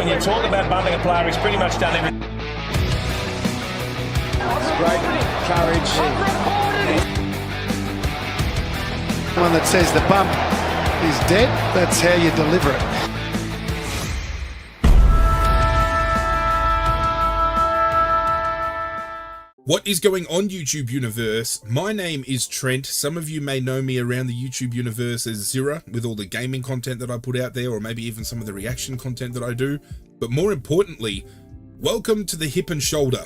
when you talk about bumping a player, he's pretty much done everything. Great courage. One that says the bump is dead, that's how you deliver it. What is going on, YouTube universe? My name is Trent. Some of you may know me around the YouTube universe as Zira, with all the gaming content that I put out there, or maybe even some of the reaction content that I do. But more importantly, welcome to the Hip and Shoulder,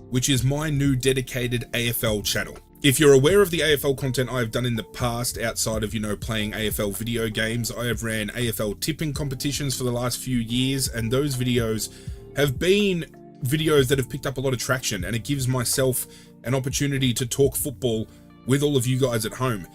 which is my new dedicated AFL channel. If you're aware of the AFL content I have done in the past, outside of, playing AFL video games, I have ran AFL tipping competitions for the last few years, and those videos have been videos that have picked up a lot of traction, and it gives myself an opportunity to talk football with all of you guys at home.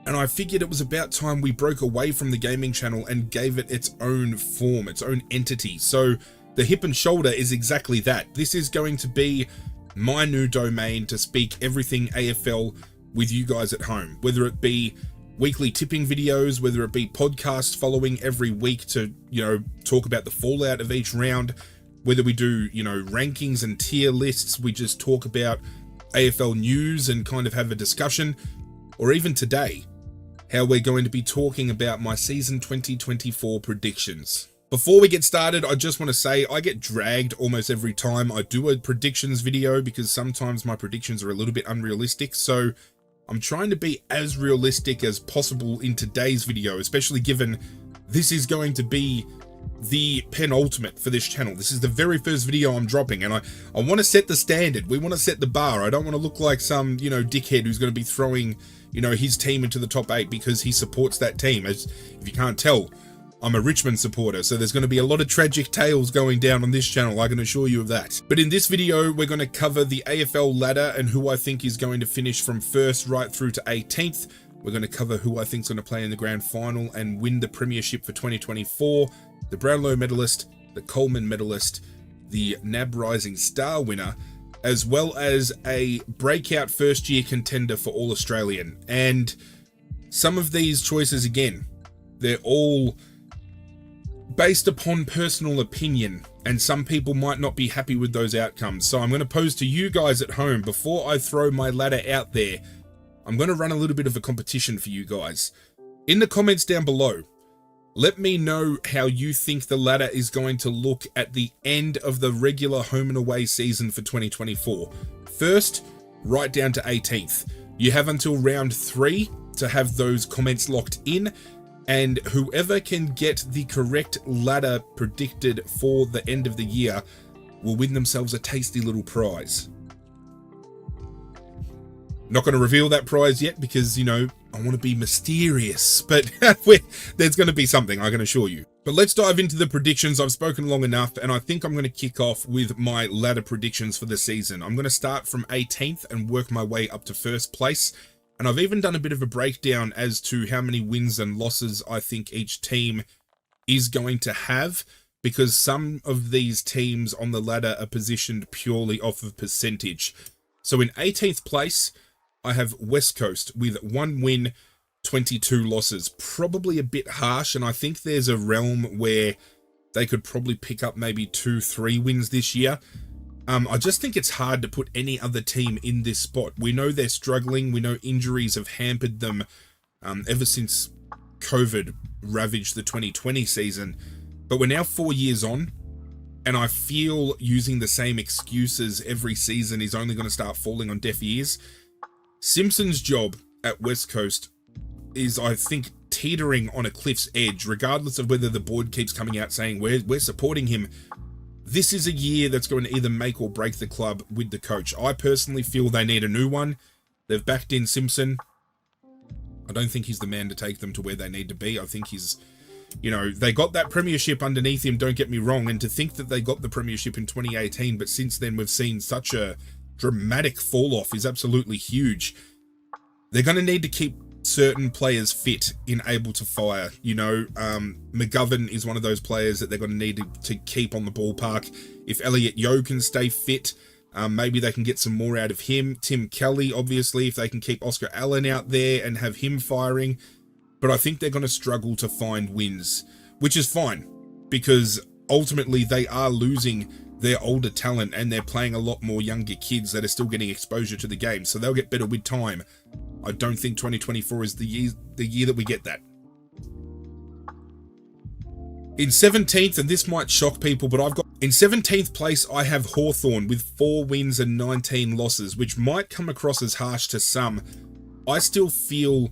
And I figured it was about time we broke away from the gaming channel and gave it its own form, its own entity. So the Hip and Shoulder is exactly that. This is going to be my new domain to speak everything AFL with you guys at home, whether it be weekly tipping videos, whether it be podcast following every week to, talk about the fallout of each round, whether we do, rankings and tier lists, we just talk about AFL news and kind of have a discussion, or even today, how we're going to be talking about my season 2024 predictions. Before we get started, I just want to say I get dragged almost every time I do a predictions video because sometimes my predictions are a little bit unrealistic. So I'm trying to be as realistic as possible in today's video, especially given this is going to be the penultimate for this channel. This is the very first video I'm dropping, and I want to set the standard. We want to set the bar. I don't want to look like some, dickhead who's going to be throwing, his team into the top 8 because he supports that team. As if you can't tell, I'm a Richmond supporter, so there's going to be a lot of tragic tales going down on this channel, I can assure you of that. But in this video, we're going to cover the AFL ladder and who I think is going to finish from 1st right through to 18th. We're going to cover who I think is going to play in the grand final and win the premiership for 2024, the Brownlow Medallist, the Coleman Medalist, the NAB Rising Star winner, as well as a breakout first-year contender for All-Australian. And some of these choices, again, they're all based upon personal opinion, and some people might not be happy with those outcomes. So I'm going to pose to you guys at home, before I throw my ladder out there, I'm going to run a little bit of a competition for you guys. In the comments down below, let me know how you think the ladder is going to look at the end of the regular home and away season for 2024. 1st, right down to 18th. You have until round 3 to have those comments locked in, and whoever can get the correct ladder predicted for the end of the year will win themselves a tasty little prize. Not going to reveal that prize yet because, I want to be mysterious, but there's going to be something, I can assure you. But let's dive into the predictions. I've spoken long enough, and I think I'm going to kick off with my ladder predictions for the season. I'm going to start from 18th and work my way up to 1st place. And I've even done a bit of a breakdown as to how many wins and losses I think each team is going to have, because some of these teams on the ladder are positioned purely off of percentage. So in 18th place, I have West Coast with 1 win, 22 losses. Probably a bit harsh, and I think there's a realm where they could probably pick up maybe 2-3 wins this year. I just think it's hard to put any other team in this spot. We know they're struggling. We know injuries have hampered them ever since COVID ravaged the 2020 season. But we're now 4 years on, and I feel using the same excuses every season is only going to start falling on deaf ears. Simpson's job at West Coast is, I think, teetering on a cliff's edge, regardless of whether the board keeps coming out saying we're supporting him. This is a year that's going to either make or break the club with the coach. I personally feel they need a new one. They've backed in Simpson. I don't think he's the man to take them to where they need to be. I think he's, they got that premiership underneath him, don't get me wrong, and to think that they got the premiership in 2018, but since then we've seen such a dramatic fall off is absolutely huge. They're going to need to keep certain players fit and able to fire. McGovern is one of those players that they're going to need to keep on the ballpark. If Elliot Yeo can stay fit, maybe they can get some more out of him. Tim Kelly, obviously, if they can keep Oscar Allen out there and have him firing. But I think they're going to struggle to find wins, which is fine, because ultimately they are losing their older talent and they're playing a lot more younger kids that are still getting exposure to the game, so they'll get better with time. I don't think 2024 is the year that we get that. In 17th, and this might shock people, but in 17th place, I have Hawthorn with 4 wins and 19 losses, which might come across as harsh to some. I still feel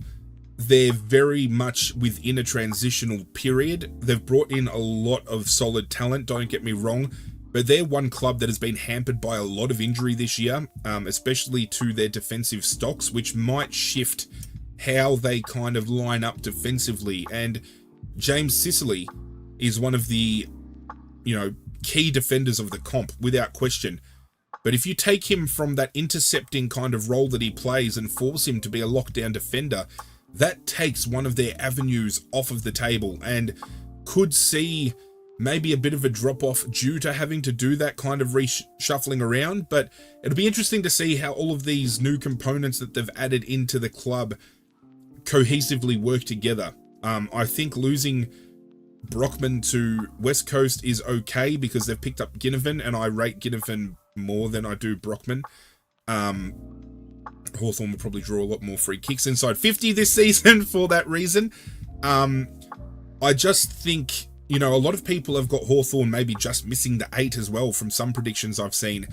they're very much within a transitional period. They've brought in a lot of solid talent, don't get me wrong, but they're one club that has been hampered by a lot of injury this year, especially to their defensive stocks, which might shift how they kind of line up defensively. And James Sicily is one of the, key defenders of the comp, without question. But if you take him from that intercepting kind of role that he plays and force him to be a lockdown defender, that takes one of their avenues off of the table and could see maybe a bit of a drop-off due to having to do that kind of reshuffling around. But it'll be interesting to see how all of these new components that they've added into the club cohesively work together. I think losing Brockman to West Coast is okay because they've picked up Ginnivan, and I rate Ginnivan more than I do Brockman. Hawthorn will probably draw a lot more free kicks inside 50 this season for that reason. I just think, a lot of people have got Hawthorn maybe just missing the 8 as well from some predictions I've seen.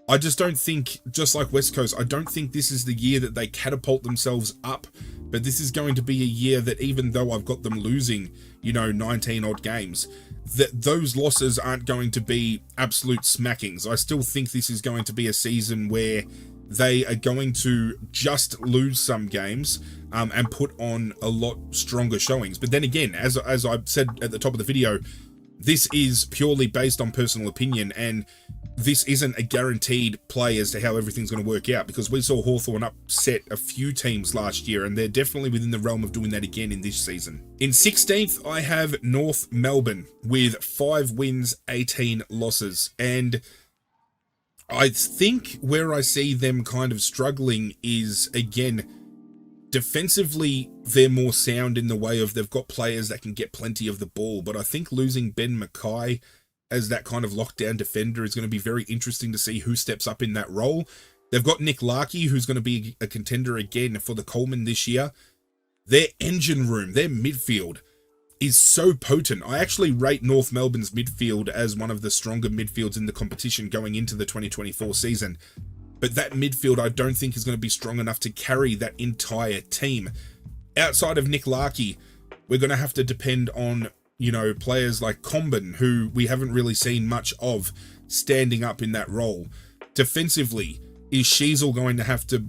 I just don't think, just like West Coast, I don't think this is the year that they catapult themselves up, but this is going to be a year that even though I've got them losing, 19 odd games, that those losses aren't going to be absolute smackings. I still think this is going to be a season where they are going to just lose some games and put on a lot stronger showings. But then again, as I said at the top of the video, this is purely based on personal opinion, and this isn't a guaranteed play as to how everything's going to work out, because we saw Hawthorn upset a few teams last year, and they're definitely within the realm of doing that again in this season. In 16th, I have North Melbourne with 5 wins, 18 losses, and I think where I see them kind of struggling is, again, defensively, they're more sound in the way of they've got players that can get plenty of the ball, but I think losing Ben Mackay as that kind of lockdown defender is going to be very interesting to see who steps up in that role. They've got Nick Larkey, who's going to be a contender again for the Coleman this year. Their engine room, their midfield is so potent. I actually rate North Melbourne's midfield as one of the stronger midfields in the competition going into the 2024 season. But that midfield I don't think is going to be strong enough to carry that entire team. Outside of Nick Larkey, we're going to have to depend on, players like Coleman, who we haven't really seen much of standing up in that role. Defensively, is Sheasel going to have to,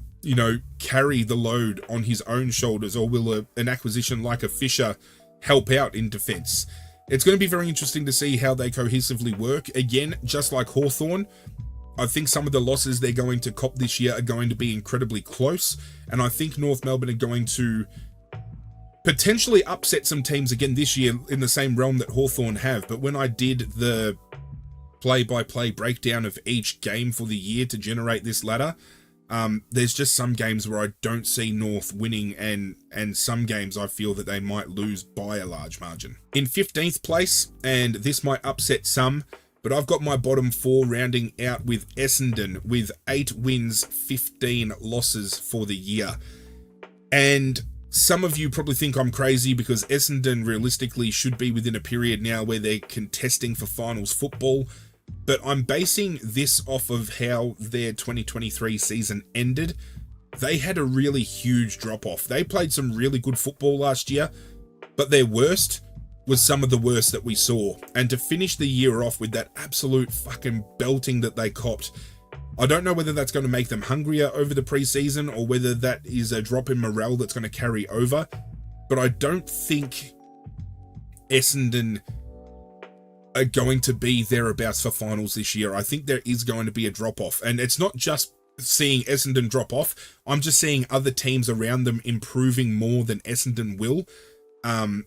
carry the load on his own shoulders, or will an acquisition like a Fisher help out in defense? It's going to be very interesting to see how they cohesively work. Again, just like Hawthorn, I think some of the losses they're going to cop this year are going to be incredibly close, and I think North Melbourne are going to potentially upset some teams again this year in the same realm that Hawthorn have. But when I did the play-by-play breakdown of each game for the year to generate this ladder, there's just some games where I don't see North winning, and some games I feel that they might lose by a large margin. In 15th place, and this might upset some, but I've got my bottom 4 rounding out with Essendon with 8 wins, 15 losses for the year. And some of you probably think I'm crazy because Essendon realistically should be within a period now where they're contesting for finals football, but I'm basing this off of how their 2023 season ended. They had a really huge drop-off. They played some really good football last year, but their worst was some of the worst that we saw. And to finish the year off with that absolute fucking belting that they copped, I don't know whether that's going to make them hungrier over the preseason or whether that is a drop in morale that's going to carry over, but I don't think Essendon are going to be thereabouts for finals this year. I think there is going to be a drop-off, and it's not just seeing Essendon drop off. I'm just seeing other teams around them improving more than Essendon will. And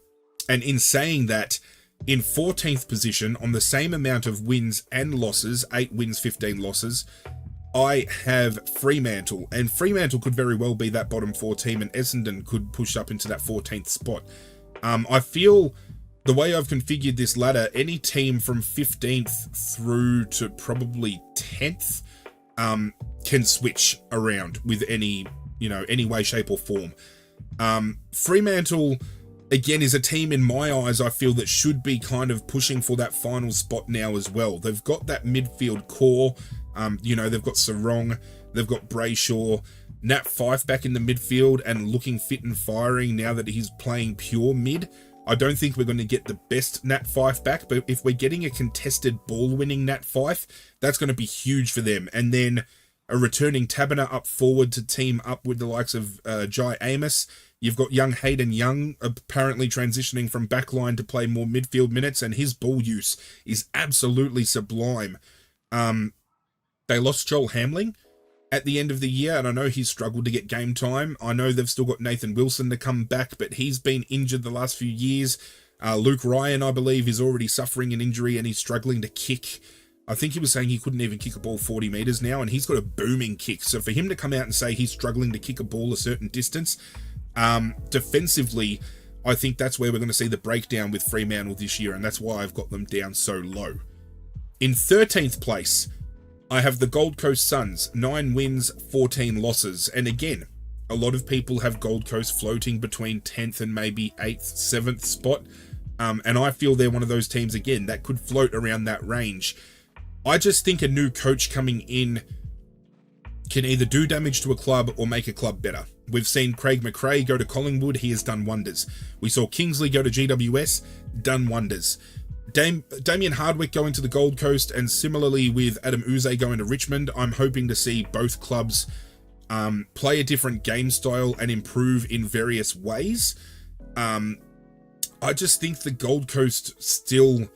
in saying that, in 14th position, on the same amount of wins and losses, 8 wins, 15 losses, I have Fremantle, and Fremantle could very well be that bottom 4 team, and Essendon could push up into that 14th spot. I feel the way I've configured this ladder, any team from 15th through to probably 10th can switch around with any way, shape or form. Fremantle, again, is a team in my eyes, I feel, that should be kind of pushing for that final spot now as well. They've got that midfield core. They've got Sarong, they've got Brayshaw, Nat Fyfe back in the midfield and looking fit and firing now that he's playing pure mid. I don't think we're going to get the best Nat Fyfe back, but if we're getting a contested ball-winning Nat Fyfe, that's going to be huge for them. And then a returning Taberner up forward to team up with the likes of Jai Amos. You've got young Hayden Young apparently transitioning from backline to play more midfield minutes, and his ball use is absolutely sublime. They lost Joel Hamling at the end of the year, and I know he's struggled to get game time. I know they've still got Nathan Wilson to come back, but he's been injured the last few years. Luke Ryan, I believe, is already suffering an injury, and he's struggling to kick. I think he was saying he couldn't even kick a ball 40 metres now, and he's got a booming kick. So for him to come out and say he's struggling to kick a ball a certain distance, defensively, I think that's where we're going to see the breakdown with Fremantle this year, and that's why I've got them down so low. In 13th place, I have the Gold Coast Suns, 9 wins, 14 losses. And again, a lot of people have Gold Coast floating between 10th and maybe 8th, 7th spot. And I feel they're one of those teams, again, that could float around that range. I just think a new coach coming in can either do damage to a club or make a club better. We've seen Craig McRae go to Collingwood, he has done wonders. We saw Kingsley go to GWS, done wonders. Damien Hardwick going to the Gold Coast, and similarly with Adam Uze going to Richmond, I'm hoping to see both clubs play a different game style and improve in various ways. I just think the Gold Coast still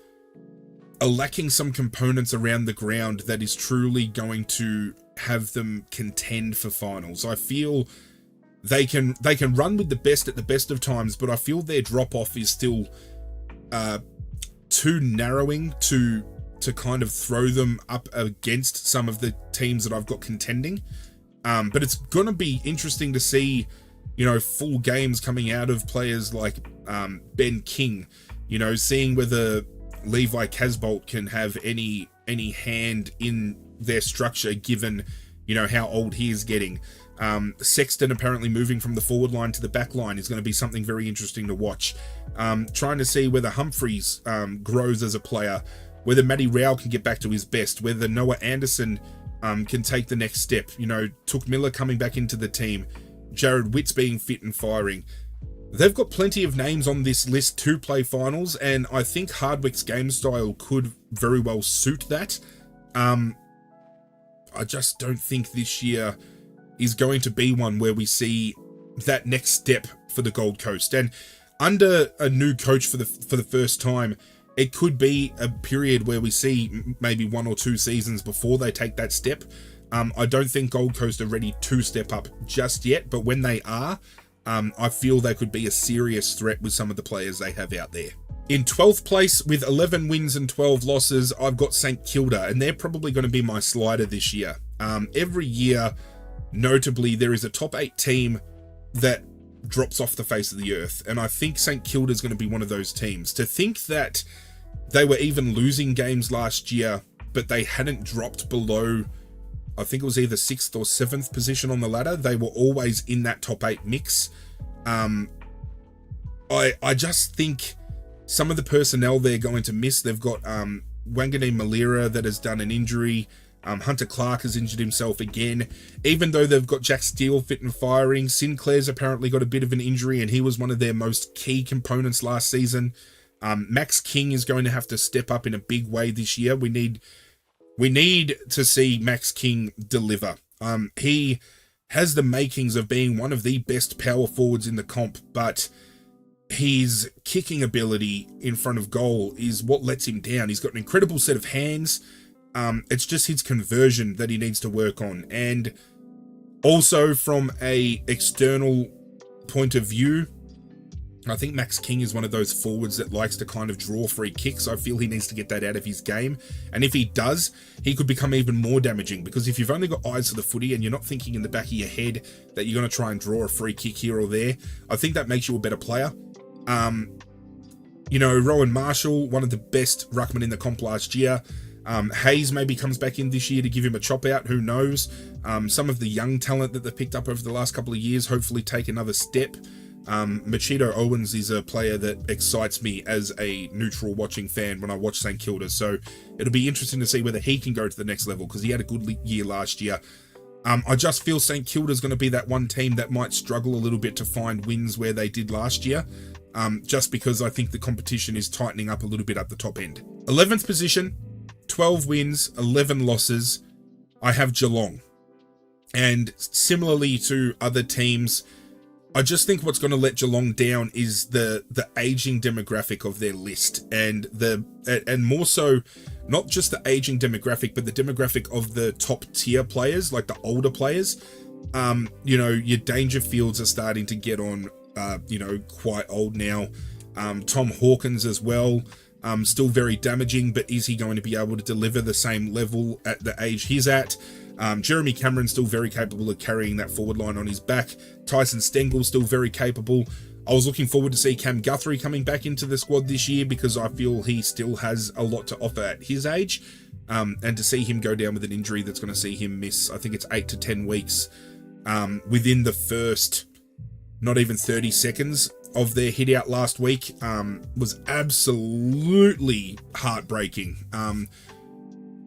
are lacking some components around the ground that is truly going to have them contend for finals. I feel they can run with the best at the best of times, but I feel their drop-off is still too narrowing to kind of throw them up against some of the teams that I've got contending. But it's going to be interesting to see, full games coming out of players like Ben King, seeing whether Levi Casbolt can have any hand in their structure given, how old he is getting. Sexton apparently moving from the forward line to the back line is going to be something very interesting to watch. Trying to see whether Humphreys grows as a player, whether Matty Rao can get back to his best, whether Noah Anderson can take the next step. Took Miller coming back into the team, Jared Witts being fit and firing. They've got plenty of names on this list to play finals, and I think Hardwick's game style could very well suit that. I just don't think this year is going to be one where we see that next step for the Gold Coast. And under a new coach for the first time, it could be a period where we see maybe 1 or 2 seasons before they take that step. I don't think Gold Coast are ready to step up just yet, but when they are, I feel they could be a serious threat with some of the players they have out there. In 12th place, with 11 wins and 12 losses, I've got St Kilda, and they're probably going to be my slider this year. Every year, notably, there is a top 8 team that drops off the face of the earth, and I think St Kilda is going to be one of those teams. To think that they were even losing games last year, but they hadn't dropped below, I think it was either 6th or 7th position on the ladder. They were always in that top 8 mix. I just think some of the personnel they're going to miss. They've got Wangane Malira that has done an injury. Hunter Clark has injured himself again. Even though they've got Jack Steele fit and firing, Sinclair's apparently got a bit of an injury, and he was one of their most key components last season. Max King is going to have to step up in a big way this year. We need to see Max King deliver. He has the makings of being one of the best power forwards in the comp, but his kicking ability in front of goal is what lets him down. He's got an incredible set of hands. It's just his conversion that he needs to work on. And also from a external point of view, I think Max King is one of those forwards that likes to kind of draw free kicks. I feel he needs to get that out of his game. And if he does, he could become even more damaging, because if you've only got eyes for the footy and you're not thinking in the back of your head that you're going to try and draw a free kick here or there, I think that makes you a better player. You know, Rowan Marshall, one of the best ruckmen in the comp last year. Hayes maybe comes back in this year to give him a chop out. Who knows? Some of the young talent that they've picked up over the last couple of years hopefully take another step. Machito Owens is a player that excites me as a neutral watching fan when I watch St Kilda. So it'll be interesting to see whether he can go to the next level, because he had a good year last year. I just feel St Kilda's going to be that one team that might struggle a little bit to find wins where they did last year. Just because I think the competition is tightening up a little bit at the top end. 11th position, 12 wins, 11 losses. I have Geelong. And similarly to other teams, I just think what's going to let Geelong down is the aging demographic of their list, and more so not just the aging demographic, but the demographic of the top tier players, like the older players. You know, your Dangerfields are starting to get on, you know, quite old now. Tom Hawkins as well, still very damaging, but is he going to be able to deliver the same level at the age he's at? Jeremy Cameron's still very capable of carrying that forward line on his back. Tyson Stengel's still very capable. I was looking forward to see Cam Guthrie coming back into the squad this year, because I feel he still has a lot to offer at his age. And to see him go down with an injury that's going to see him miss, I think it's 8 to 10 weeks within the first not even 30 seconds of their hit out last week, was absolutely heartbreaking.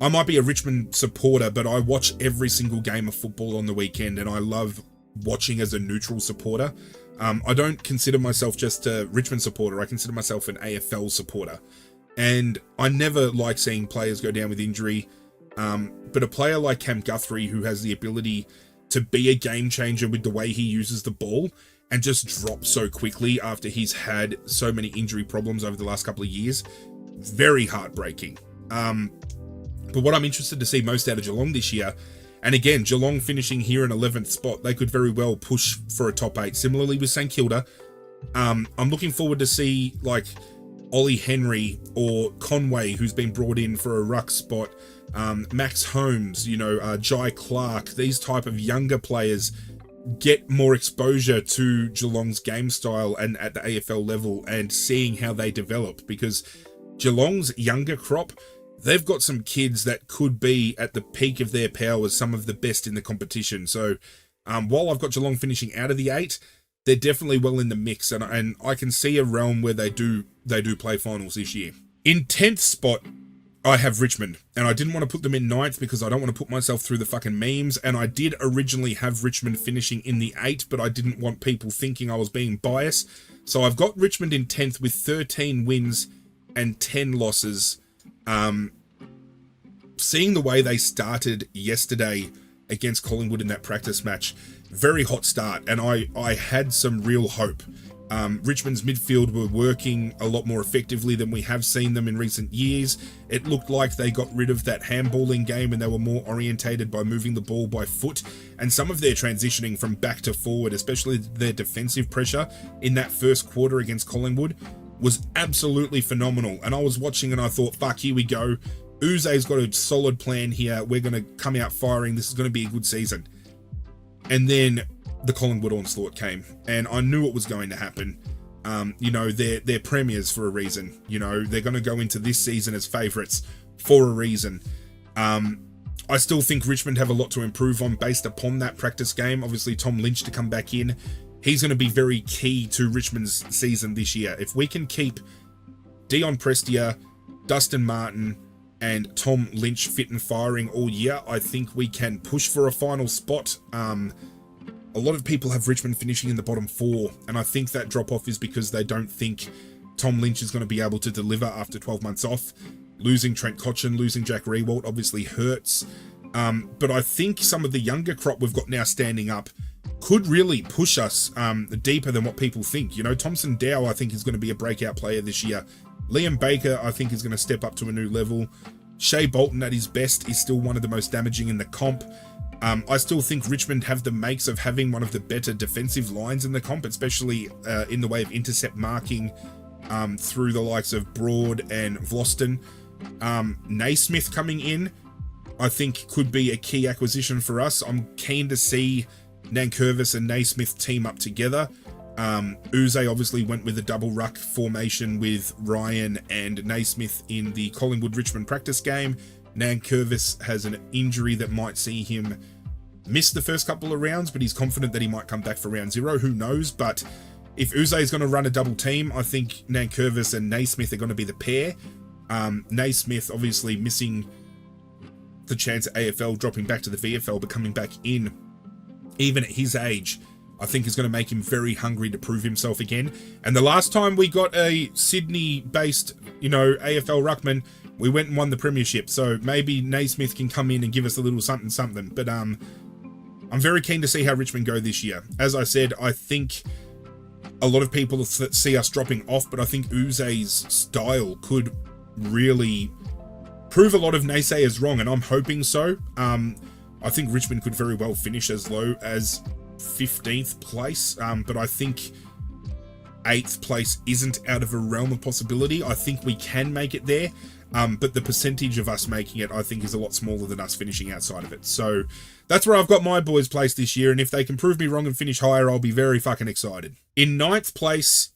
I might be a Richmond supporter, but I watch every single game of football on the weekend, and I love watching as a neutral supporter. I don't consider myself just a Richmond supporter. I consider myself an AFL supporter. And I never like seeing players go down with injury. But a player like Cam Guthrie, who has the ability to be a game changer with the way he uses the ball and just drop so quickly after he's had so many injury problems over the last couple of years, very heartbreaking. But what I'm interested to see most out of Geelong this year, and again, Geelong finishing here in 11th spot, they could very well push for a top 8. Similarly with St Kilda, I'm looking forward to see like Ollie Henry or Conway, who's been brought in for a ruck spot, Max Holmes, you know, Jai Clark, these type of younger players get more exposure to Geelong's game style and at the AFL level, and seeing how they develop, because Geelong's younger crop, they've got some kids that could be at the peak of their powers, some of the best in the competition. So while I've got Geelong finishing out of the 8, they're definitely well in the mix, and I can see a realm where they do play finals this year. In 10th spot, I have Richmond, and I didn't want to put them in 9th because I don't want to put myself through the fucking memes, and I did originally have Richmond finishing in the 8, but I didn't want people thinking I was being biased. So I've got Richmond in 10th with 13 wins and 10 losses. Seeing the way they started yesterday against Collingwood in that practice match, very hot start, and I had some real hope. Richmond's midfield were working a lot more effectively than we have seen them in recent years. It looked like they got rid of that handballing game, and they were more orientated by moving the ball by foot, and some of their transitioning from back to forward, especially their defensive pressure in that first quarter against Collingwood, was absolutely phenomenal. And I was watching and I thought, fuck, here we go. Uze's got a solid plan here. We're going to come out firing. This is going to be a good season. And then the Collingwood onslaught came, and I knew it was going to happen. You know, they're premiers for a reason. You know, they're going to go into this season as favourites for a reason. I still think Richmond have a lot to improve on based upon that practice game. Obviously, Tom Lynch to come back in, he's going to be very key to Richmond's season this year. If we can keep Dion Prestia, Dustin Martin, and Tom Lynch fit and firing all year, I think we can push for a final spot. A lot of people have Richmond finishing in the bottom 4, and I think that drop-off is because they don't think Tom Lynch is going to be able to deliver after 12 months off. Losing Trent Cotchin, losing Jack Riewoldt obviously hurts. But I think some of the younger crop we've got now standing up could really push us deeper than what people think. You know, Thompson Dow, I think, is going to be a breakout player this year. Liam Baker, I think, is going to step up to a new level. Shea Bolton, at his best, is still one of the most damaging in the comp. I still think Richmond have the makes of having one of the better defensive lines in the comp, especially in the way of intercept marking through the likes of Broad and Vlosten. Naismith coming in, I think, could be a key acquisition for us. I'm keen to see Nankervis and Naismith team up together. Uze obviously went with a double ruck formation with Ryan and Naismith in the Collingwood-Richmond practice game. Nankervis has an injury that might see him miss the first couple of rounds, but he's confident that he might come back for round 0. Who knows? But if Uze is going to run a double team, I think Nankervis and Naismith are going to be the pair. Naismith obviously missing the chance at AFL, dropping back to the VFL, but coming back in, even at his age, I think is going to make him very hungry to prove himself again. And the last time we got a Sydney-based, AFL ruckman, we went and won the premiership. So maybe Naismith can come in and give us a little something. But I'm very keen to see how Richmond go this year. As I said, I think a lot of people see us dropping off, but I think Uze's style could really prove a lot of naysayers wrong, and I'm hoping so. I think Richmond could very well finish as low as 15th place, but I think 8th place isn't out of a realm of possibility. I think we can make it there, but the percentage of us making it, I think, is a lot smaller than us finishing outside of it. So that's where I've got my boys placed this year, and if they can prove me wrong and finish higher, I'll be very fucking excited. In 9th place,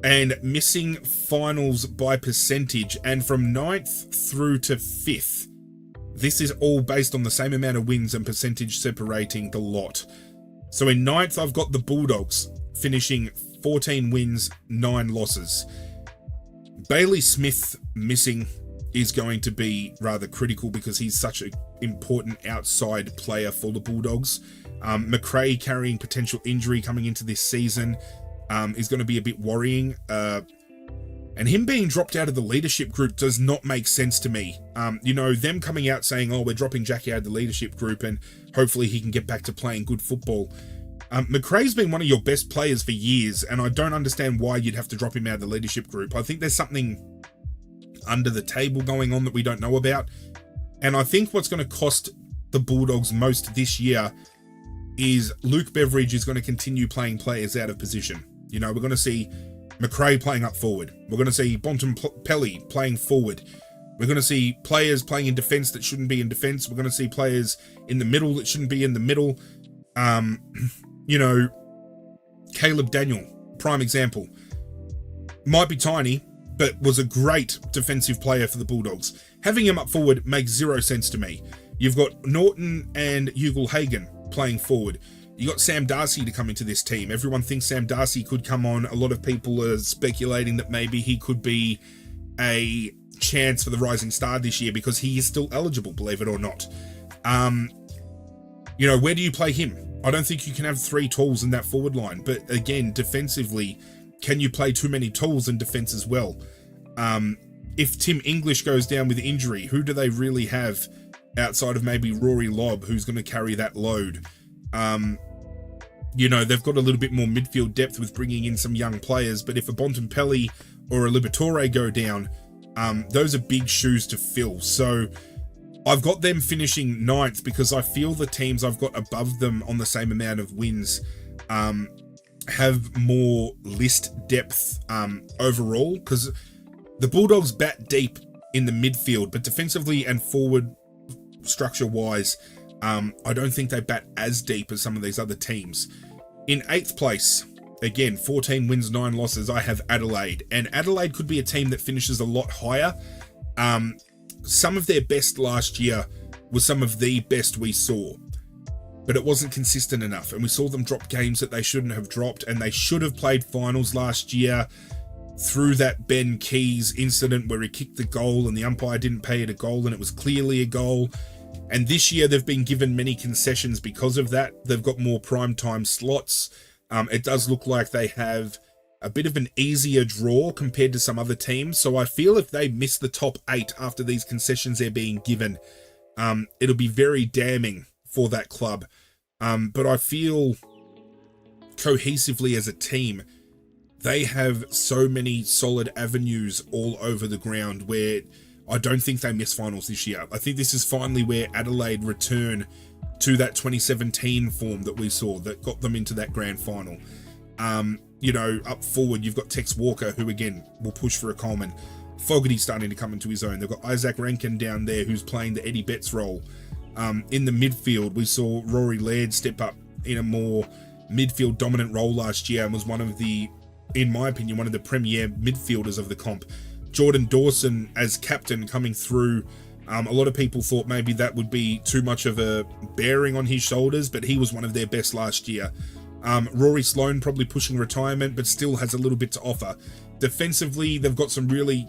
and missing finals by percentage, and from 9th through to 5th, this is all based on the same amount of wins and percentage separating the lot. So in 9th, I've got the Bulldogs finishing 14 wins, 9 losses. Bailey Smith missing is going to be rather critical because he's such an important outside player for the Bulldogs. McRae carrying potential injury coming into this season is going to be a bit worrying. And him being dropped out of the leadership group does not make sense to me. Them coming out saying, oh, we're dropping Jackie out of the leadership group and hopefully he can get back to playing good football. McRae's been one of your best players for years, and I don't understand why you'd have to drop him out of the leadership group. I think there's something under the table going on that we don't know about. And I think what's going to cost the Bulldogs most this year is Luke Beveridge is going to continue playing players out of position. We're going to see McRae playing up forward. We're going to see Bontempelli playing forward. We're going to see players playing in defence that shouldn't be in defence. We're going to see players in the middle that shouldn't be in the middle. Caleb Daniel, prime example. Might be tiny, but was a great defensive player for the Bulldogs. Having him up forward makes zero sense to me. You've got Norton and Ugle-Hagan playing forward. You got Sam Darcy to come into this team. Everyone thinks Sam Darcy could come on. A lot of people are speculating that maybe he could be a chance for the Rising Star this year because he is still eligible, believe it or not. Where do you play him? I don't think you can have 3 tools in that forward line. But again, defensively, can you play too many tools in defense as well? If Tim English goes down with injury, who do they really have outside of maybe Rory Lobb, who's going to carry that load? They've got a little bit more midfield depth with bringing in some young players, but if a Bontempelli or a Liberatore go down, those are big shoes to fill. So I've got them finishing 9th because I feel the teams I've got above them on the same amount of wins have more list depth overall, because the Bulldogs bat deep in the midfield, but defensively and forward structure wise, I don't think they bat as deep as some of these other teams. In 8th place, again, 14 wins, 9 losses, I have Adelaide. And Adelaide could be a team that finishes a lot higher. Some of their best last year was some of the best we saw. But it wasn't consistent enough. And we saw them drop games that they shouldn't have dropped. And they should have played finals last year through that Ben Keys incident where he kicked the goal and the umpire didn't pay it a goal and it was clearly a goal. And this year they've been given many concessions because of that. They've got more primetime slots. It does look like they have a bit of an easier draw compared to some other teams. So I feel if they miss the top 8 after these concessions they're being given, it'll be very damning for that club. But I feel cohesively as a team, they have so many solid avenues all over the ground where I don't think they miss finals this year. I think this is finally where Adelaide return to that 2017 form that we saw that got them into that grand final. Up forward, you've got Tex Walker, who again will push for a Coleman. Fogarty starting to come into his own. They've got Isaac Rankin down there, who's playing the Eddie Betts role. In the midfield, we saw Rory Laird step up in a more midfield dominant role last year and was one of the, in my opinion, one of the premier midfielders of the comp. Jordan Dawson as captain coming through, a lot of people thought maybe that would be too much of a bearing on his shoulders, but he was one of their best last year. Rory Sloane probably pushing retirement, but still has a little bit to offer. Defensively, they've got some really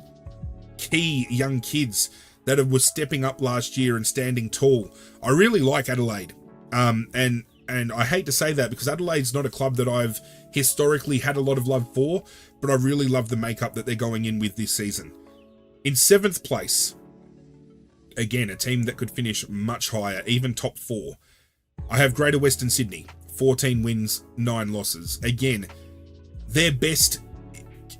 key young kids that were stepping up last year and standing tall. I really like Adelaide, and I hate to say that because Adelaide's not a club that I've historically had a lot of love for, but I really love the makeup that they're going in with this season. In 7th place, again, a team that could finish much higher, even top 4. I have Greater Western Sydney, 14 wins, 9 losses. Again, their best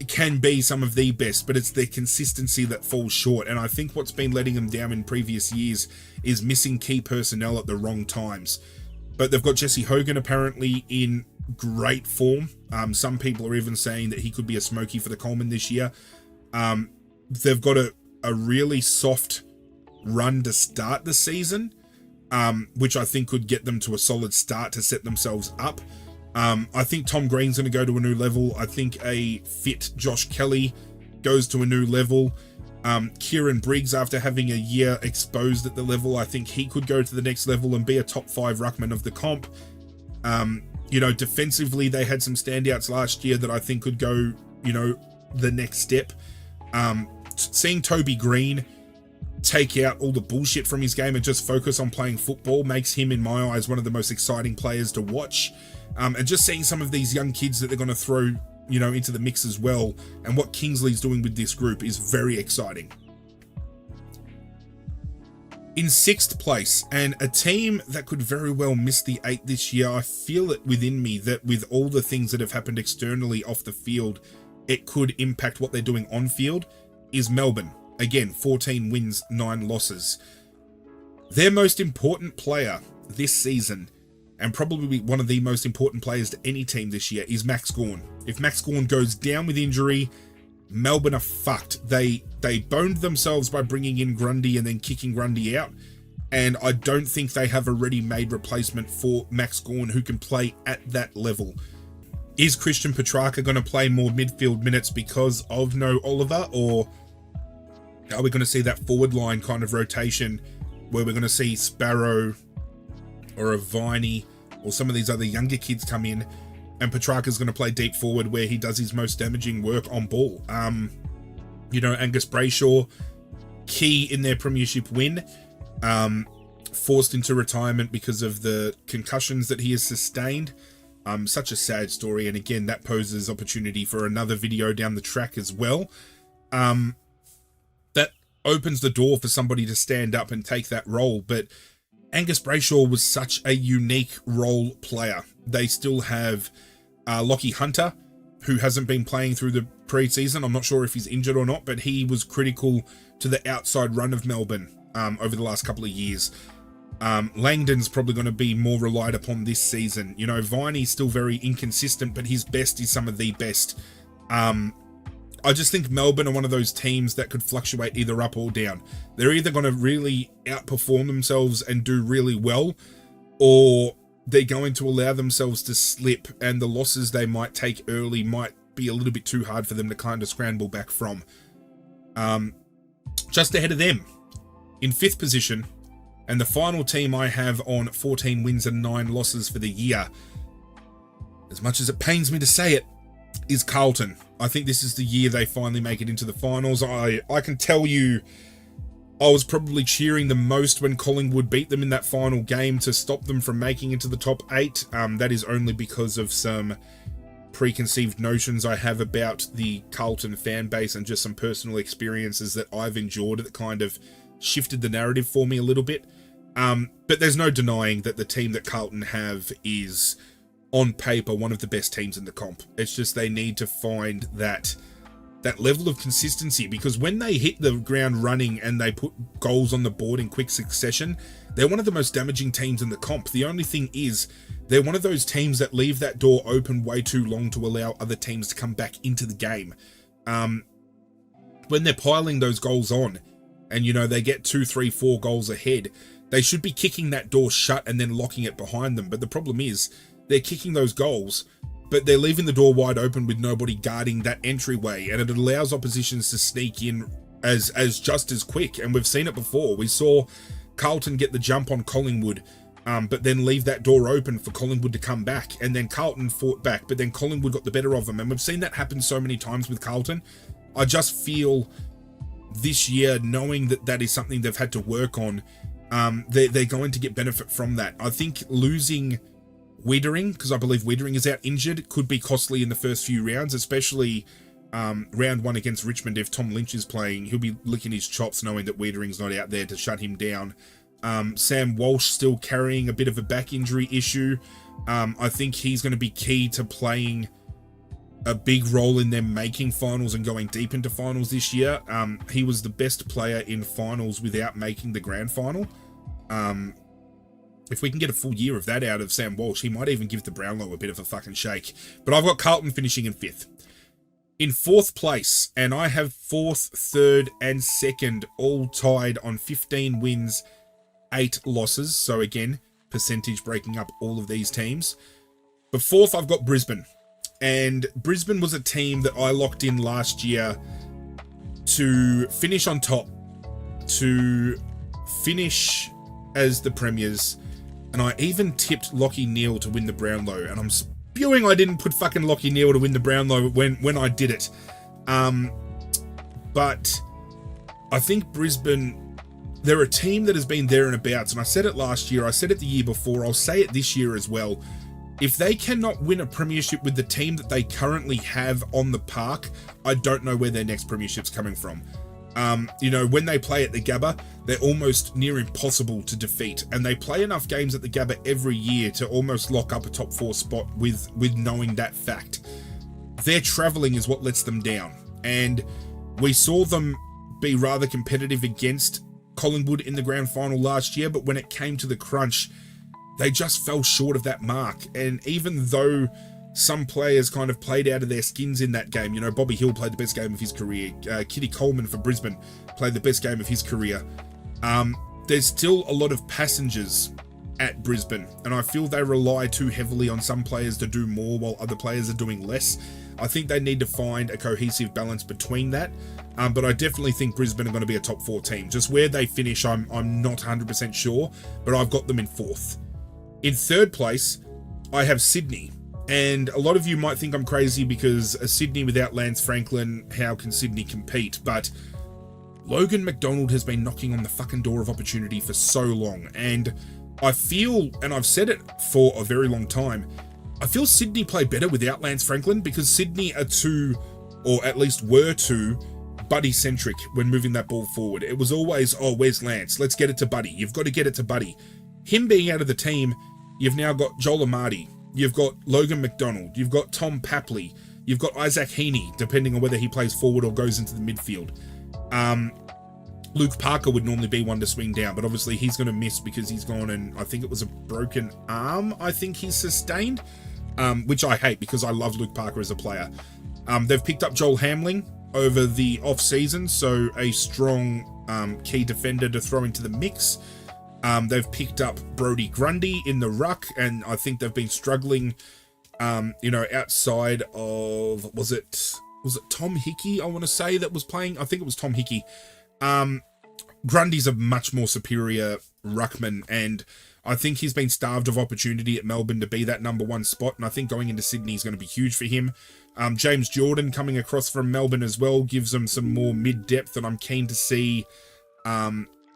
can be some of the best, but it's their consistency that falls short. And I think what's been letting them down in previous years is missing key personnel at the wrong times. But they've got Jesse Hogan apparently in great form. Some people are even saying that he could be a smoky for the Coleman this year. They've got a really soft run to start the season, which I think could get them to a solid start to set themselves up. I think Tom Green's going to go to a new level. I think a fit Josh Kelly goes to a new level. Kieran Briggs, after having a year exposed at the level, I think he could go to the next level and be a top 5 ruckman of the comp. Defensively, they had some standouts last year that I think could go, the next step. Seeing Toby Green take out all the bullshit from his game and just focus on playing football makes him, in my eyes, one of the most exciting players to watch. And just seeing some of these young kids that they're going to throw, into the mix as well, and what Kingsley's doing with this group is very exciting. In 6th place, and a team that could very well miss the 8 this year, I feel it within me that with all the things that have happened externally off the field, it could impact what they're doing on field, is Melbourne. Again, 14 wins, 9 losses. Their most important player this season, and probably one of the most important players to any team this year, is Max Gawn. If Max Gawn goes down with injury, Melbourne are fucked. They boned themselves by bringing in Grundy and then kicking Grundy out, and I don't think they have a ready-made replacement for Max Gawn who can play at that level. Is Christian Petrarca going to play more midfield minutes because of no Oliver, or are we going to see that forward line kind of rotation where we're going to see Sparrow or a Viney or some of these other younger kids come in, and Petrarca's going to play deep forward where he does his most damaging work on ball? Angus Brayshaw, key in their premiership win, forced into retirement because of the concussions that he has sustained. Such a sad story, and again, that poses opportunity for another video down the track as well. That opens the door for somebody to stand up and take that role, but Angus Brayshaw was such a unique role player. They still have Lockie Hunter, who hasn't been playing through the pre-season. I'm not sure if he's injured or not, but he was critical to the outside run of Melbourne over the last couple of years. Langdon's probably going to be more relied upon this season. Viney's still very inconsistent, but his best is some of the best. I just think Melbourne are one of those teams that could fluctuate either up or down. They're either going to really outperform themselves and do really well, or they're going to allow themselves to slip, and the losses they might take early might be a little bit too hard for them to kind of scramble back from. Just ahead of them, in 5th position, and the final team I have on 14 wins and 9 losses for the year, as much as it pains me to say it, is Carlton. I think this is the year they finally make it into the finals. I can tell you, I was probably cheering the most when Collingwood beat them in that final game to stop them from making it to the top 8. That is only because of some preconceived notions I have about the Carlton fan base and just some personal experiences that I've endured that kind of shifted the narrative for me a little bit. But there's no denying that the team that Carlton have is, on paper, one of the best teams in the comp. It's just they need to find that level of consistency, because when they hit the ground running and they put goals on the board in quick succession, they're one of the most damaging teams in the comp. The only thing is, they're one of those teams that leave that door open way too long to allow other teams to come back into the game. When they're piling those goals on, and they get 2, 3, 4 goals ahead, they should be kicking that door shut and then locking it behind them. But the problem is, they're kicking those goals, but they're leaving the door wide open with nobody guarding that entryway, and it allows oppositions to sneak in as just as quick. And we've seen it before. We saw Carlton get the jump on Collingwood, but then leave that door open for Collingwood to come back, and then Carlton fought back, but then Collingwood got the better of them, and we've seen that happen so many times with Carlton. I just feel this year, knowing that that is something they've had to work on, they're going to get benefit from that. I think losing Wiedering, because I believe Wiedering is out injured, could be costly in the first few rounds, especially round 1 against Richmond. If Tom Lynch is playing, he'll be licking his chops knowing that Wiedering's not out there to shut him down. Sam Walsh still carrying a bit of a back injury issue. I think he's going to be key to playing a big role in them making finals and going deep into finals this year. He was the best player in finals without making the grand final. If we can get a full year of that out of Sam Walsh, he might even give the Brownlow a bit of a fucking shake. But I've got Carlton finishing in 5th. In 4th place, and I have 4th, 3rd, and 2nd all tied on 15 wins, 8 losses. So again, percentage breaking up all of these teams. But 4th, I've got Brisbane. And Brisbane was a team that I locked in last year to finish on top, to finish as the premiers. And I even tipped Lachie Neale to win the Brownlow. And I'm spewing I didn't put fucking Lachie Neale to win the Brownlow when I did it. But I think Brisbane, they're a team that has been there and abouts. And I said it last year, I said it the year before, I'll say it this year as well. If they cannot win a premiership with the team that they currently have on the park, I don't know where their next premiership's coming from. You know, when they play at the Gabba, they're almost near impossible to defeat, and they play enough games at the Gabba every year to almost lock up a top 4 spot with knowing that fact. Their travelling is what lets them down, and we saw them be rather competitive against Collingwood in the grand final last year, but when it came to the crunch, they just fell short of that mark. And even though some players kind of played out of their skins in that game, you know, Bobby Hill played the best game of his career, Kitty Coleman for Brisbane played the best game of his career, there's still a lot of passengers at Brisbane, and I feel they rely too heavily on some players to do more while other players are doing less. I think they need to find a cohesive balance between that, but I definitely think Brisbane are going to be a top 4 team. Just where they finish, I'm not 100% sure, but I've got them in 4th. In 3rd place, I have Sydney. And a lot of you might think I'm crazy because a Sydney without Lance Franklin, how can Sydney compete? But Logan McDonald has been knocking on the fucking door of opportunity for so long. And I feel, and I've said it for a very long time, I feel Sydney play better without Lance Franklin because Sydney are too, or at least were too, Buddy-centric when moving that ball forward. It was always, oh, where's Lance? Let's get it to Buddy. You've got to get it to Buddy. Him being out of the team, you've now got Joel Amadi. You've got Logan McDonald. You've got Tom Papley. You've got Isaac Heaney, depending on whether he plays forward or goes into the midfield. Luke Parker would normally be one to swing down, but obviously he's going to miss because he's gone, and I think it was a broken arm I think he's sustained, which I hate because I love Luke Parker as a player. They've picked up Joel Hamling over the off-season, so a strong key defender to throw into the mix. They've picked up Brodie Grundy in the ruck, and I think they've been struggling, you know, outside of, was it Tom Hickey, I want to say, that was playing? I think it was Tom Hickey. Grundy's a much more superior ruckman, and I think he's been starved of opportunity at Melbourne to be that number 1 spot, and I think going into Sydney is going to be huge for him. James Jordan coming across from Melbourne as well gives them some more mid-depth, and I'm keen to see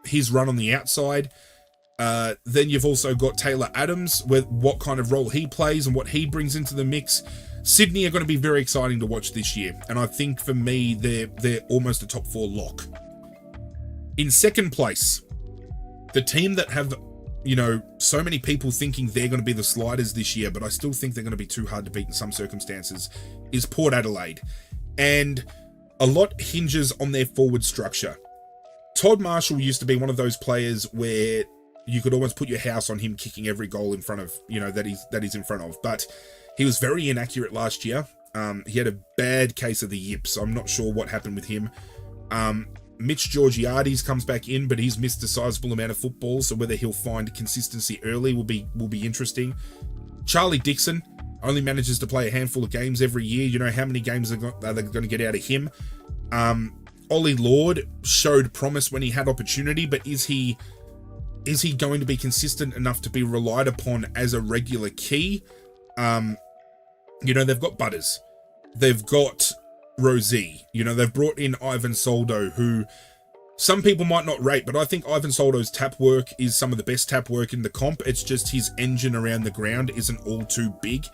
his run on the outside. Then you've also got Taylor Adams, with what kind of role he plays and what he brings into the mix. Sydney are going to be very exciting to watch this year, and I think for me they're almost a top 4 lock. In 2nd place, the team that have, you know, so many people thinking they're going to be the sliders this year, but I still think they're going to be too hard to beat in some circumstances, is Port Adelaide. And a lot hinges on their forward structure. Todd Marshall used to be one of those players where you could almost put your house on him kicking every goal in front of, you know, that he's in front of. But he was very inaccurate last year. He had a bad case of the yips. I'm not sure what happened with him. Mitch Georgiades comes back in, but he's missed a sizable amount of football, so whether he'll find consistency early will be interesting. Charlie Dixon only manages to play a handful of games every year. You know, how many games are they going to get out of him? Ollie Lord showed promise when he had opportunity, but is he going to be consistent enough to be relied upon as a regular key? You know, they've got Butters, they've got Rosie, you know, they've brought in Ivan Soldo, who some people might not rate, but I think Ivan Soldo's tap work is some of the best tap work in the comp. It's just his engine around the ground isn't all too big.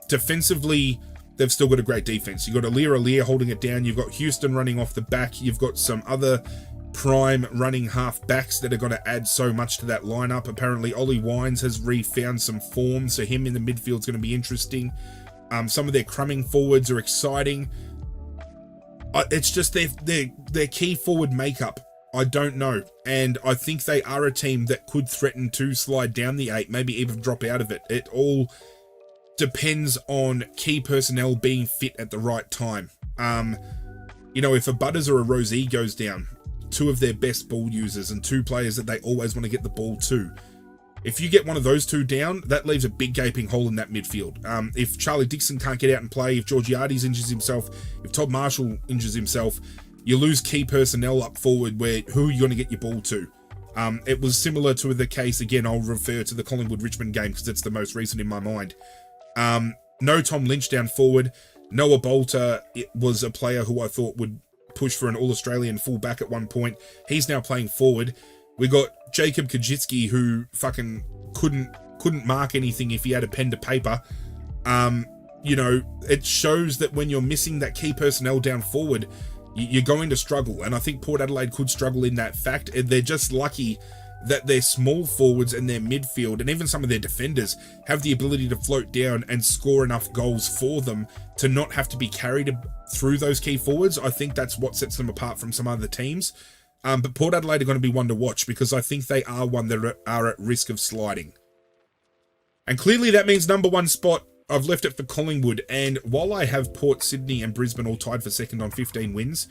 Defensively, they've still got a great defense. You've got Alir holding it down. You've got Houston running off the back. You've got some other prime running half backs that are going to add so much to that lineup. Apparently, Ollie Wines has refound some form, so him in the midfield is going to be interesting. Some of their crumbing forwards are exciting. It's just their key forward makeup. I don't know. And I think they are a team that could threaten to slide down the 8, maybe even drop out of it. It all depends on key personnel being fit at the right time. You know, if a Butters or a Rosie goes down, 2 of their best ball users and 2 players that they always want to get the ball to, if you get one of those 2 down, that leaves a big gaping hole in that midfield. If Charlie Dixon can't get out and play, if Georgiades injures himself, if Todd Marshall injures himself, you lose key personnel up forward where who are you going to get your ball to? It was similar to the case, again, I'll refer to the Collingwood-Richmond game because it's the most recent in my mind. No Tom Lynch down forward. Noah Bolter was a player who I thought would push for an All-Australian fullback at one point. He's now playing forward. We got Jacob Kajitsky, who fucking couldn't mark anything if he had a pen to paper. You know, it shows that when you're missing that key personnel down forward, you're going to struggle. And I think Port Adelaide could struggle in that fact. They're just lucky that their small forwards and their midfield and even some of their defenders have the ability to float down and score enough goals for them to not have to be carried through those key forwards. I think that's what sets them apart from some other teams. But Port Adelaide are going to be one to watch because I think they are one that are at risk of sliding. And clearly that means number 1 spot, I've left it for Collingwood. And while I have Port, Sydney and Brisbane all tied for second on 15 wins,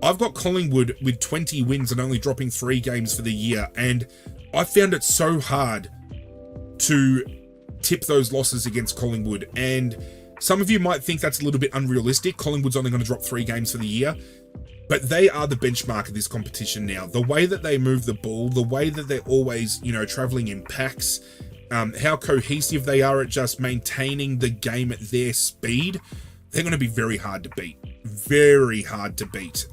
I've got Collingwood with 20 wins and only dropping 3 games for the year. And I found it so hard to tip those losses against Collingwood. And some of you might think that's a little bit unrealistic. Collingwood's only going to drop 3 games for the year. But they are the benchmark of this competition now. The way that they move the ball, the way that they're always, you know, traveling in packs, how cohesive they are at just maintaining the game at their speed, they're going to be very hard to beat. Very hard to beat.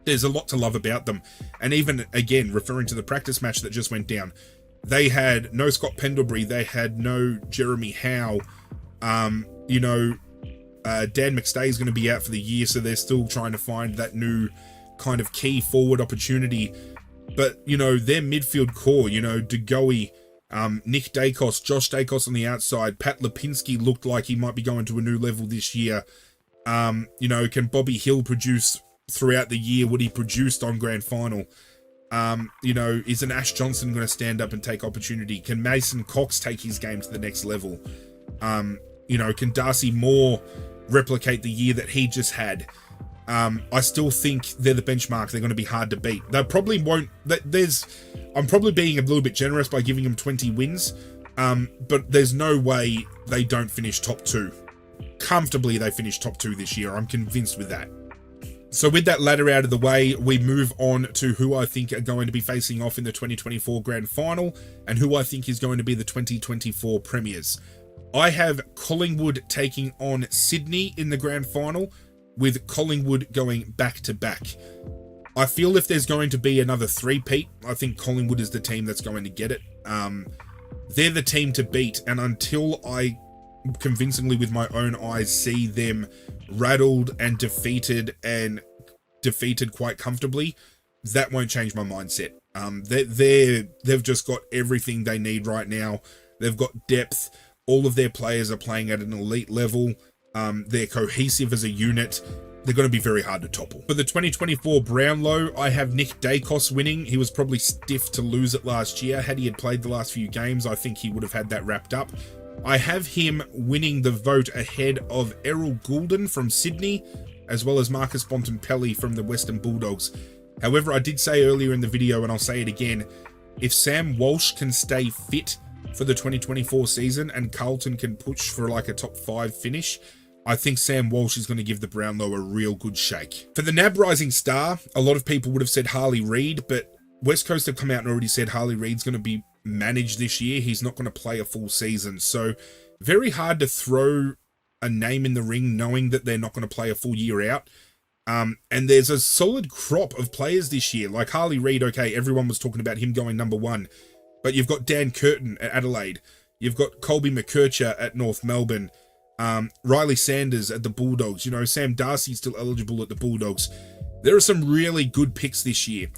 There's a lot to love about them. And even, again, referring to the practice match that just went down, they had no Scott Pendlebury. They had no Jeremy Howe. You know, Dan McStay is going to be out for the year, so they're still trying to find that new kind of key forward opportunity. But, you know, their midfield core, you know, DeGoey, Nick Dacos, Josh Dacos on the outside, Pat Lipinski looked like he might be going to a new level this year. You know, can Bobby Hill produce throughout the year what he produced on Grand Final? You know, is an Ash Johnson going to stand up and take opportunity? Can Mason Cox take his game to the next level? You know, can Darcy Moore replicate the year that he just had? I still think they're the benchmark. They're going to be hard to beat. They probably won't. I'm probably being a little bit generous by giving them 20 wins, but there's no way they don't finish top 2. Comfortably, they finish top 2 this year. I'm convinced with that. So with that ladder out of the way, we move on to who I think are going to be facing off in the 2024 Grand Final and who I think is going to be the 2024 Premiers. I have Collingwood taking on Sydney in the Grand Final, with Collingwood going back-to-back. I feel if there's going to be another 3-peat, I think Collingwood is the team that's going to get it. They're the team to beat, and until I convincingly with my own eyes see them rattled and defeated quite comfortably, that won't change my mindset. They've just got everything they need right now. They've got depth. All of their players are playing at an elite level. They're cohesive as a unit. They're going to be very hard to topple. For the 2024 Brownlow, I have Nick Dacos winning. He was probably stiff to lose it last year. Had he had played the last few games, I think he would have had that wrapped up. I have him winning the vote ahead of Errol Goulden from Sydney, as well as Marcus Bontempelli from the Western Bulldogs. However, I did say earlier in the video, and I'll say it again, if Sam Walsh can stay fit for the 2024 season and Carlton can push for like a top 5 finish, I think Sam Walsh is going to give the Brownlow a real good shake. For the NAB Rising Star, a lot of people would have said Harley Reid, but West Coast have come out and already said Harley Reid's going to be managed this year. He's not going to play a full season. So very hard to throw a name in the ring knowing that they're not going to play a full year out. And there's a solid crop of players this year. Like Harley Reid, okay, everyone was talking about him going number 1. But you've got Dan Curtin at Adelaide. You've got Colby McKercher at North Melbourne. Riley Sanders at the Bulldogs. You know, Sam Darcy's still eligible at the Bulldogs. There are some really good picks this year.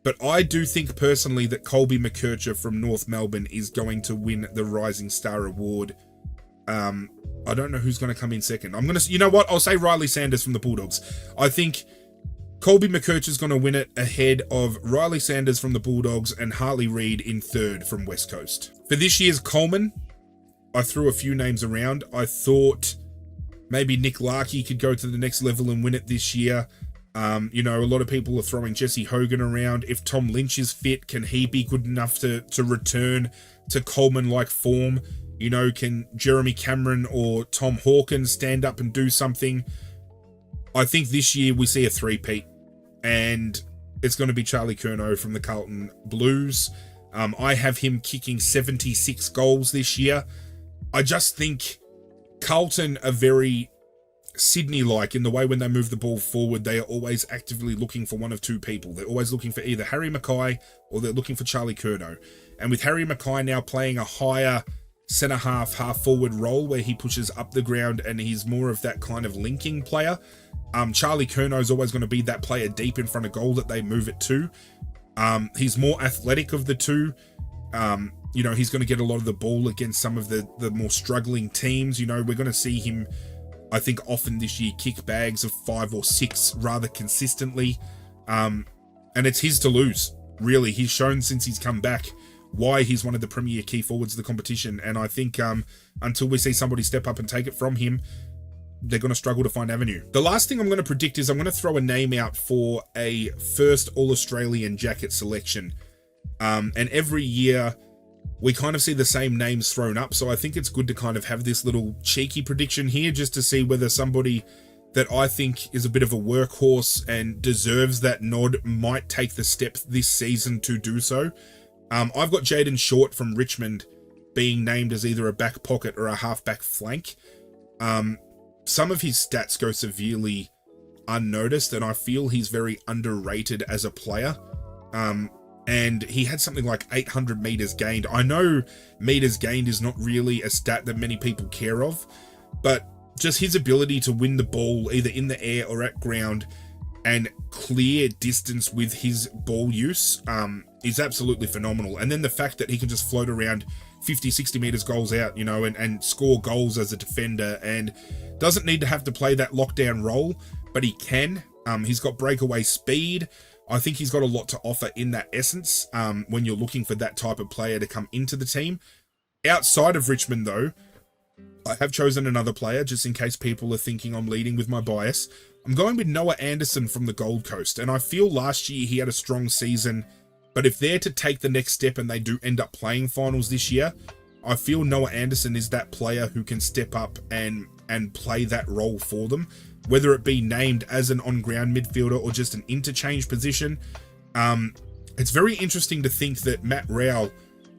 But I do think personally that Colby McKercher from North Melbourne is going to win the Rising Star Award. I don't know who's going to come in second. You know what? I'll say Riley Sanders from the Bulldogs. I think Colby McKercher's going to win it ahead of Riley Sanders from the Bulldogs and Harley Reid in third from West Coast. For this year's Coleman, I threw a few names around. I thought maybe Nick Larkey could go to the next level and win it this year. You know, a lot of people are throwing Jesse Hogan around. If Tom Lynch is fit, can he be good enough to return to Coleman-like form? You know, can Jeremy Cameron or Tom Hawkins stand up and do something? I think this year we see a three-peat, and it's going to be Charlie Curnow from the Carlton Blues. I have him kicking 76 goals this year. I just think Carlton are very Sydney-like in the way when they move the ball forward, they are always actively looking for one of two people. They're always looking for either Harry Mackay or they're looking for Charlie Curnow. And with Harry Mackay now playing a higher centre-half, half-forward role where he pushes up the ground and he's more of that kind of linking player, Charlie Curnow is always going to be that player deep in front of goal that they move it to. He's more athletic of the two. You know, he's going to get a lot of the ball against some of the more struggling teams. You know, we're going to see him, I think, often this year kick bags of 5 or 6 rather consistently. And it's his to lose, really. He's shown since he's come back why he's one of the premier key forwards of the competition. And I think until we see somebody step up and take it from him, they're going to struggle to find avenue. The last thing I'm going to predict is I'm going to throw a name out for a first All-Australian jacket selection. And every year we kind of see the same names thrown up. So I think it's good to kind of have this little cheeky prediction here just to see whether somebody that I think is a bit of a workhorse and deserves that nod might take the step this season to do so. I've got Jaden Short from Richmond being named as either a back pocket or a half-back flank. Some of his stats go severely unnoticed, and I feel he's very underrated as a player. And he had something like 800 meters gained. I know meters gained is not really a stat that many people care of, but just his ability to win the ball either in the air or at ground and clear distance with his ball use is absolutely phenomenal. And then the fact that he can just float around 50, 60 meters goals out, you know, and score goals as a defender and doesn't need to have to play that lockdown role, but he can. He's got breakaway speed. I think he's got a lot to offer in that essence when you're looking for that type of player to come into the team. Outside of Richmond, though, I have chosen another player just in case people are thinking I'm leading with my bias. I'm going with Noah Anderson from the Gold Coast, and I feel last year he had a strong season, but if they're to take the next step and they do end up playing finals this year, I feel Noah Anderson is that player who can step up and play that role for them, whether it be named as an on-ground midfielder or just an interchange position. It's very interesting to think that Matt Rowell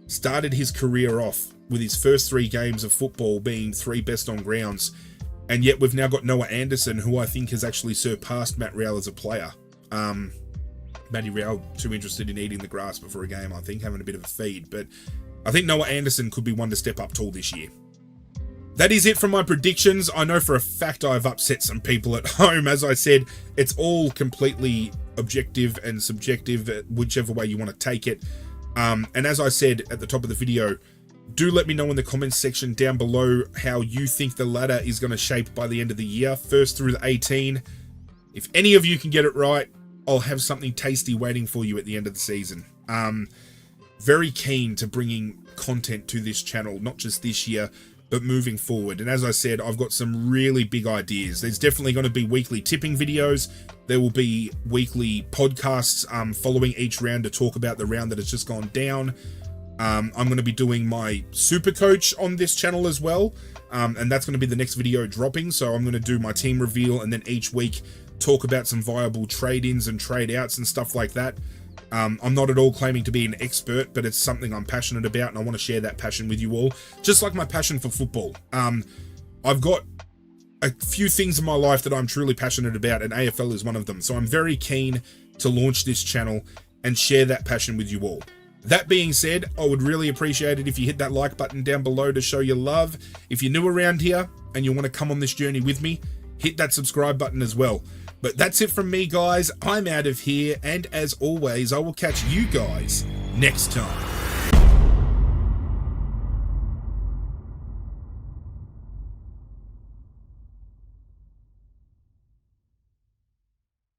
started his career off with his first 3 games of football being 3 best on grounds, and yet we've now got Noah Anderson, who I think has actually surpassed Matt Rowell as a player. Matty Rowell too interested in eating the grass before a game, I think, having a bit of a feed, but I think Noah Anderson could be one to step up tall this year. That is it from my predictions. I know for a fact I've upset some people at home. As I said, it's all completely objective and subjective, whichever way you want to take it. And as I said at the top of the video, do let me know in the comments section down below how you think the ladder is going to shape by the end of the year, first through the 18. If any of you can get it right, I'll have something tasty waiting for you at the end of the season. Very keen to bringing content to this channel, not just this year, but moving forward. And as I said, I've got some really big ideas. There's definitely going to be weekly tipping videos. There will be weekly podcasts following each round to talk about the round that has just gone down. I'm going to be doing my super coach on this channel as well. And that's going to be the next video dropping. So I'm going to do my team reveal and then each week talk about some viable trade-ins and trade-outs and stuff like that. I'm not at all claiming to be an expert, but it's something I'm passionate about, and I want to share that passion with you all, just like my passion for football. I've got a few things in my life that I'm truly passionate about, and AFL is one of them. So I'm very keen to launch this channel and share that passion with you all. That being said, I would really appreciate it if you hit that like button down below to show your love. If you're new around here and you want to come on this journey with me, hit that subscribe button as well. But that's it from me, guys. I'm out of here, and as always, I will catch you guys next time.